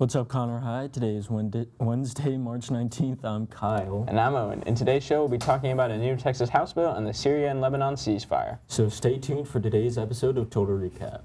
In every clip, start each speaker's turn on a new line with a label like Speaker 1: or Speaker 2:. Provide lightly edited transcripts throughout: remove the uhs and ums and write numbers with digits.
Speaker 1: What's up, Connor? Hi. Today is Wednesday, March 19th. I'm Kyle.
Speaker 2: And I'm Owen. In today's show, we'll be talking about a new Texas House bill and the Syria and Lebanon ceasefire.
Speaker 1: So stay tuned for today's episode of Total Recap.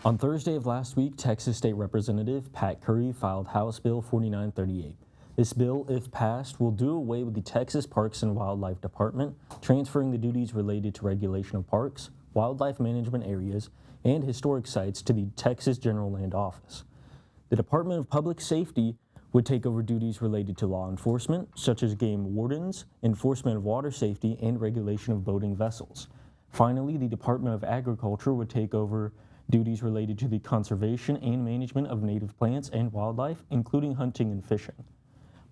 Speaker 1: On Thursday of last week, Texas State Representative Pat Curry filed House Bill 4938. This bill, if passed, will do away with the Texas Parks and Wildlife Department, transferring the duties related to regulation of parks, wildlife management areas, and historic sites to the Texas General Land Office. The Department of Public Safety would take over duties related to law enforcement, such as game wardens, enforcement of water safety, and regulation of boating vessels. Finally, the Department of Agriculture would take over duties related to the conservation and management of native plants and wildlife, including hunting and fishing.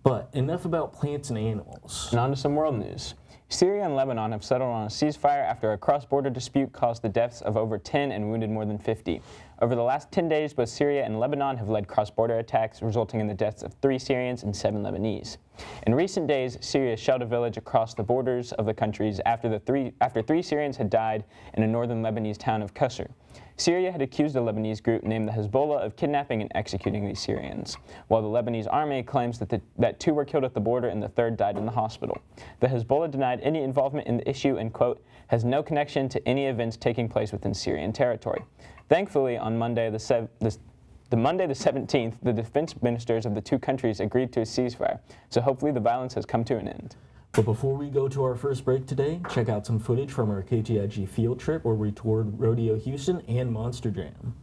Speaker 1: But enough about plants and animals.
Speaker 2: And on to some world news. Syria and Lebanon have settled on a ceasefire after a cross-border dispute caused the deaths of over 10 and wounded more than 50. Over the last 10 days, both Syria and Lebanon have led cross-border attacks, resulting in the deaths of 3 Syrians and 7 Lebanese. In recent days, Syria shelled a village across the borders of the countries after 3 Syrians had died in a northern Lebanese town of Qusr. Syria had accused a Lebanese group named the Hezbollah of kidnapping and executing these Syrians, while the Lebanese army claims that 2 were killed at the border and the 3rd died in the hospital. The Hezbollah denied any involvement in the issue and, quote, has no connection to any events taking place within Syrian territory. Thankfully, on Monday the 17th, the defense ministers of the 2 countries agreed to a ceasefire, so hopefully the violence has come to an end.
Speaker 1: But before we go to our first break today, check out some footage from our KTIG field trip where we toured Rodeo Houston and Monster Jam.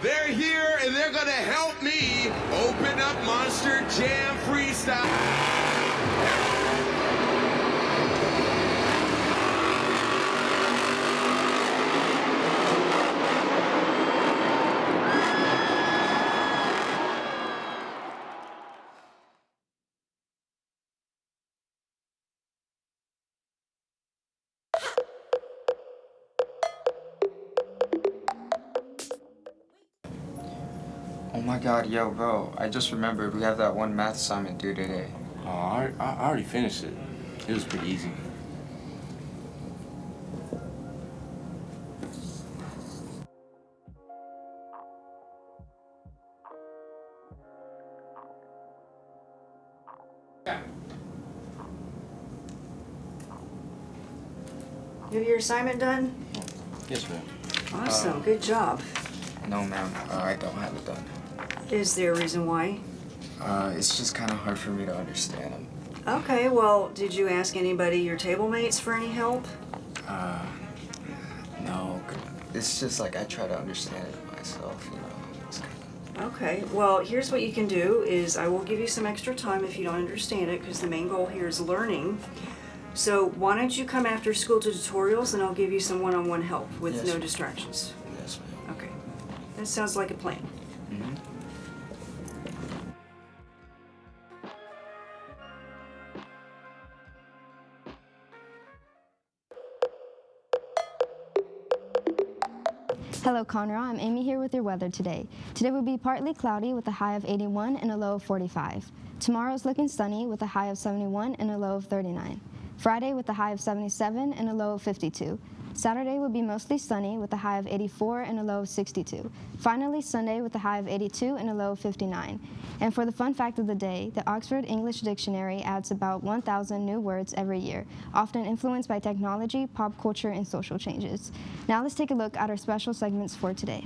Speaker 3: They're here and they're gonna help me open up Monster Jam Freestyle.
Speaker 4: Oh my god, yo, bro, I just remembered we have that one math assignment due today.
Speaker 5: Oh, I already finished it. It was pretty easy.
Speaker 6: You have your assignment done?
Speaker 5: Yes, ma'am.
Speaker 6: Awesome, good job.
Speaker 4: No, ma'am, I don't have it done.
Speaker 6: Is there a reason why?
Speaker 4: It's just kind of hard for me to understand them.
Speaker 6: Okay, well, did you ask anybody, your table mates, for any help?
Speaker 4: No, it's just like I try to understand it myself, you know. It's
Speaker 6: Okay, well, here's what you can do is I will give you some extra time if you don't understand it, because the main goal here is learning. So why don't you come after school to tutorials and I'll give you some one-on-one help with
Speaker 4: Yes.
Speaker 6: no distractions.
Speaker 4: Yeah. Yes, ma'am.
Speaker 6: Okay. That sounds like a plan.
Speaker 4: Mm-hmm.
Speaker 7: Hello, Conroe. I'm Amy here with your weather today. Today will be partly cloudy with a high of 81 and a low of 45. Tomorrow's looking sunny with a high of 71 and a low of 39. Friday with a high of 77 and a low of 52. Saturday will be mostly sunny with a high of 84 and a low of 62. Finally, Sunday with a high of 82 and a low of 59. And for the fun fact of the day, the Oxford English Dictionary adds about 1,000 new words every year, often influenced by technology, pop culture, and social changes. Now let's take a look at our special segments for today.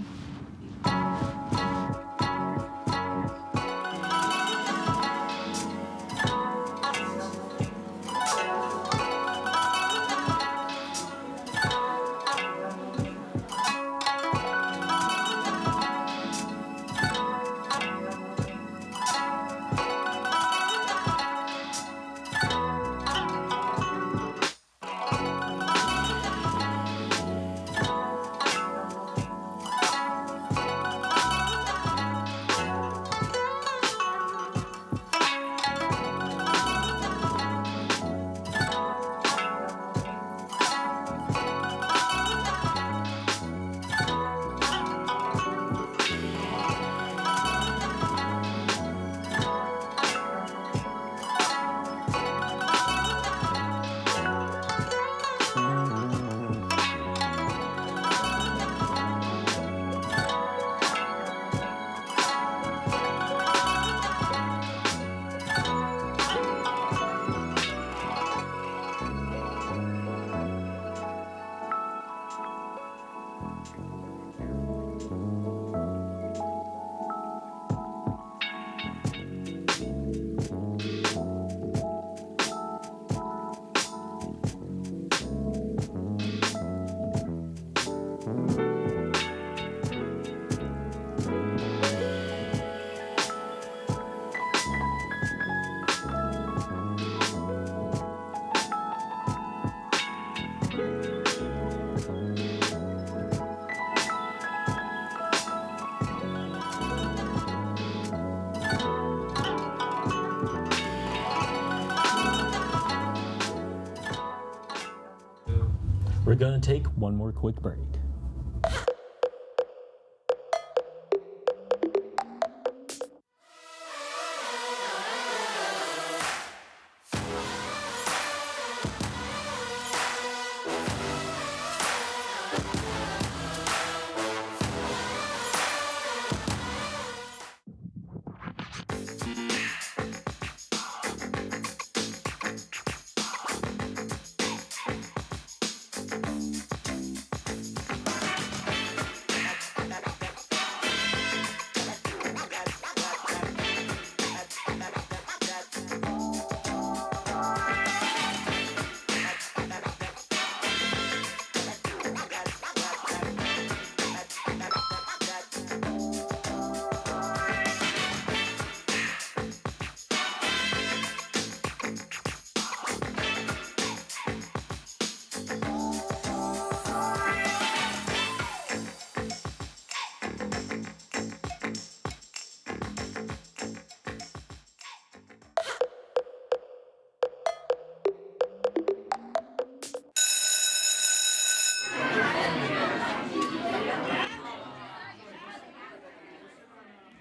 Speaker 1: We're gonna take one more quick break.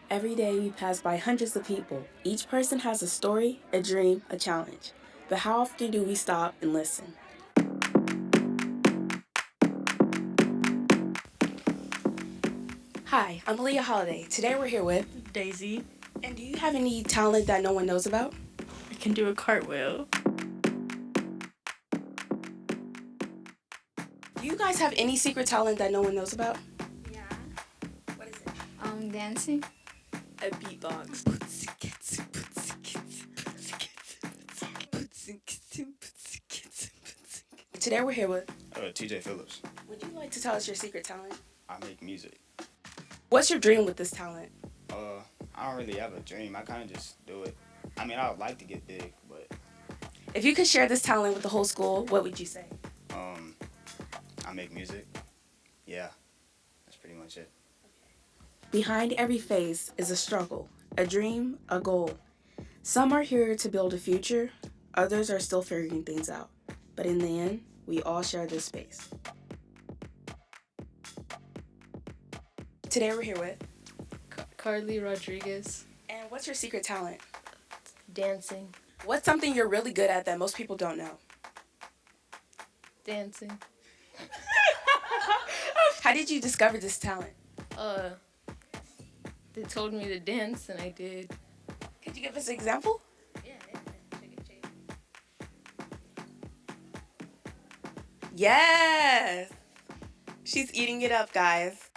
Speaker 8: Every day we pass by hundreds of people. Each person has a story, a dream, a challenge. But how often do we stop and listen? Hi, I'm Leah Holiday. Today we're here with
Speaker 9: Daisy.
Speaker 8: And do you have any talent that no one knows about?
Speaker 9: I can do a cartwheel.
Speaker 8: Do you guys have any secret talent that no one knows about?
Speaker 10: Yeah.
Speaker 8: What is it?
Speaker 10: Dancing.
Speaker 9: A beatbox.
Speaker 8: Today we're here with
Speaker 11: TJ Phillips.
Speaker 8: Would you like to tell us your secret talent?
Speaker 11: I make music.
Speaker 8: What's your dream with this talent?
Speaker 11: I don't really have a dream. I kind of just do it. I mean, I would like to get big, but
Speaker 8: If you could share this talent with the whole school, what would you say?
Speaker 11: I make music. Yeah, that's pretty pretty much it.
Speaker 8: Behind every face is a struggle, a dream, a goal. Some are here to build a future, others are still figuring things out. But in the end, we all share this space. Today we're here with.
Speaker 9: Carly Rodriguez.
Speaker 8: And what's your secret talent?
Speaker 9: Dancing.
Speaker 8: What's something you're really good at that most people don't know?
Speaker 9: Dancing.
Speaker 8: How did you discover this talent?
Speaker 9: They told me to dance and I did.
Speaker 8: Could you give us an example? Yes! She's eating it up, guys.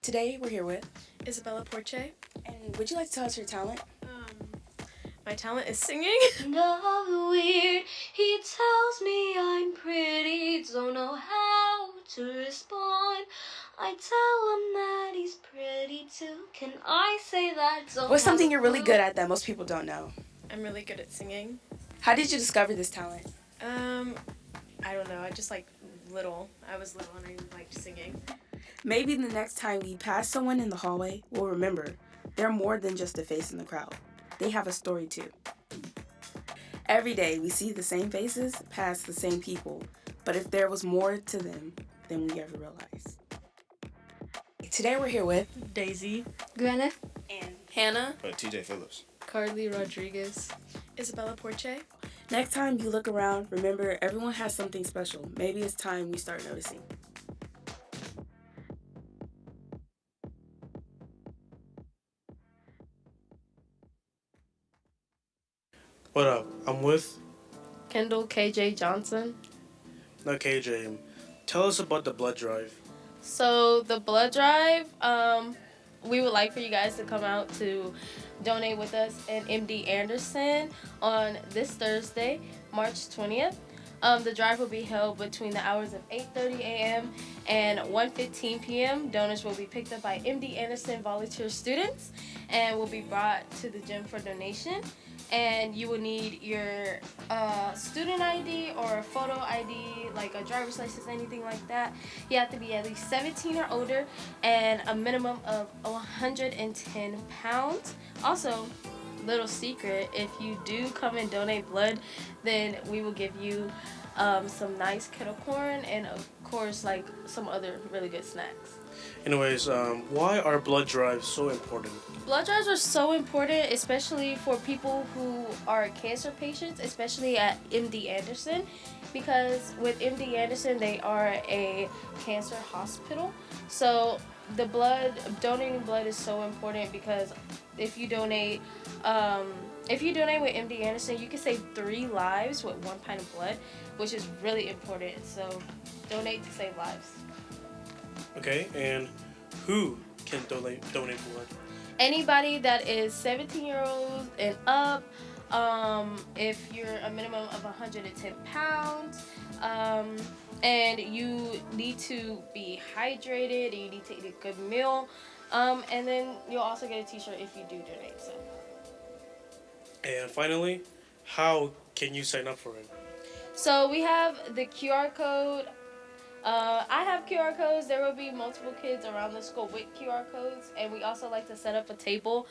Speaker 8: Today we're here with
Speaker 9: Isabella Porche.
Speaker 8: And would you like to tell us your talent?
Speaker 9: My talent is singing.
Speaker 10: No weird, he tells me I'm pretty, don't know how to respond. I tell him that he's pretty too. Can I say that?
Speaker 8: What's something you're really good at that most people don't know?
Speaker 9: I'm really good at singing.
Speaker 8: How did you discover this talent?
Speaker 9: I don't know. I just like little. I was little and I liked singing.
Speaker 8: Maybe the next time we pass someone in the hallway, we'll remember they're more than just a face in the crowd. They have a story too. Every day we see the same faces, pass the same people, but if there was more to them than we ever realized. Today we're here with
Speaker 9: Daisy.
Speaker 7: Gwyneth.
Speaker 8: and
Speaker 9: Hannah.
Speaker 11: TJ Phillips.
Speaker 9: Carly Rodriguez.
Speaker 8: Isabella Porche. Next time you look around, remember everyone has something special. Maybe it's time we start noticing.
Speaker 12: What up? I'm with
Speaker 9: Kendall KJ Johnson.
Speaker 12: not KJ. Tell us about the blood drive.
Speaker 9: So the blood drive, we would like for you guys to come out to donate with us in MD Anderson on this Thursday, March 20th. The drive will be held between the hours of 8:30 a.m. and 1:15 p.m. Donors will be picked up by MD Anderson volunteer students and will be brought to the gym for donation. And you will need your student ID or a photo ID, like a driver's license, anything like that. You have to be at least 17 or older and a minimum of 110 pounds. Also, little secret, if you do come and donate blood, then we will give you some nice kettle corn and of course like some other really good snacks.
Speaker 12: Anyways, why are blood drives so important?
Speaker 9: Blood drives are so important, especially for people who are cancer patients, especially at MD Anderson, because with MD Anderson, they are a cancer hospital. So donating blood is so important because if you donate with MD Anderson, you can save 3 lives with 1 pint of blood, which is really important. So donate to save lives.
Speaker 12: Okay, and who can donate blood?
Speaker 9: Anybody that is 17-year-olds and up, if you're a minimum of 110 pounds, and you need to be hydrated, and you need to eat a good meal, and then you'll also get a t-shirt if you do donate. So.
Speaker 12: And finally, how can you sign up for it?
Speaker 9: So we have the QR code. I have QR codes. There will be multiple kids around the school with QR codes, and we also like to set up a table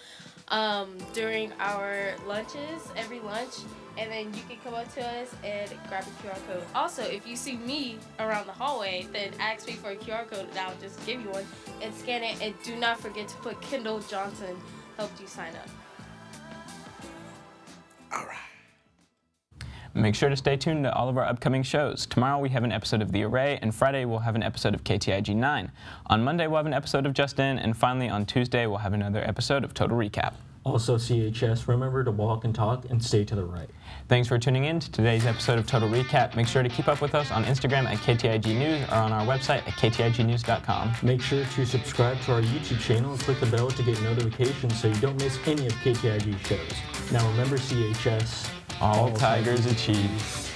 Speaker 9: during our lunches, every lunch, and then you can come up to us and grab a QR code. Also, if you see me around the hallway, then ask me for a QR code and I'll just give you one and scan it, and do not forget to put Kendall Johnson helped you sign up.
Speaker 12: All right.
Speaker 2: Make sure to stay tuned to all of our upcoming shows. Tomorrow we have an episode of The Array, and Friday we'll have an episode of KTIG 9. On Monday we'll have an episode of Just In, and finally on Tuesday we'll have another episode of Total Recap.
Speaker 1: Also, CHS, remember to walk and talk and stay to the right.
Speaker 2: Thanks for tuning in to today's episode of Total Recap. Make sure to keep up with us on Instagram at KTIG News or on our website at ktignews.com.
Speaker 1: Make sure to subscribe to our YouTube channel and click the bell to get notifications so you don't miss any of KTIG's shows. Now remember, CHS,
Speaker 2: All Tigers achieve.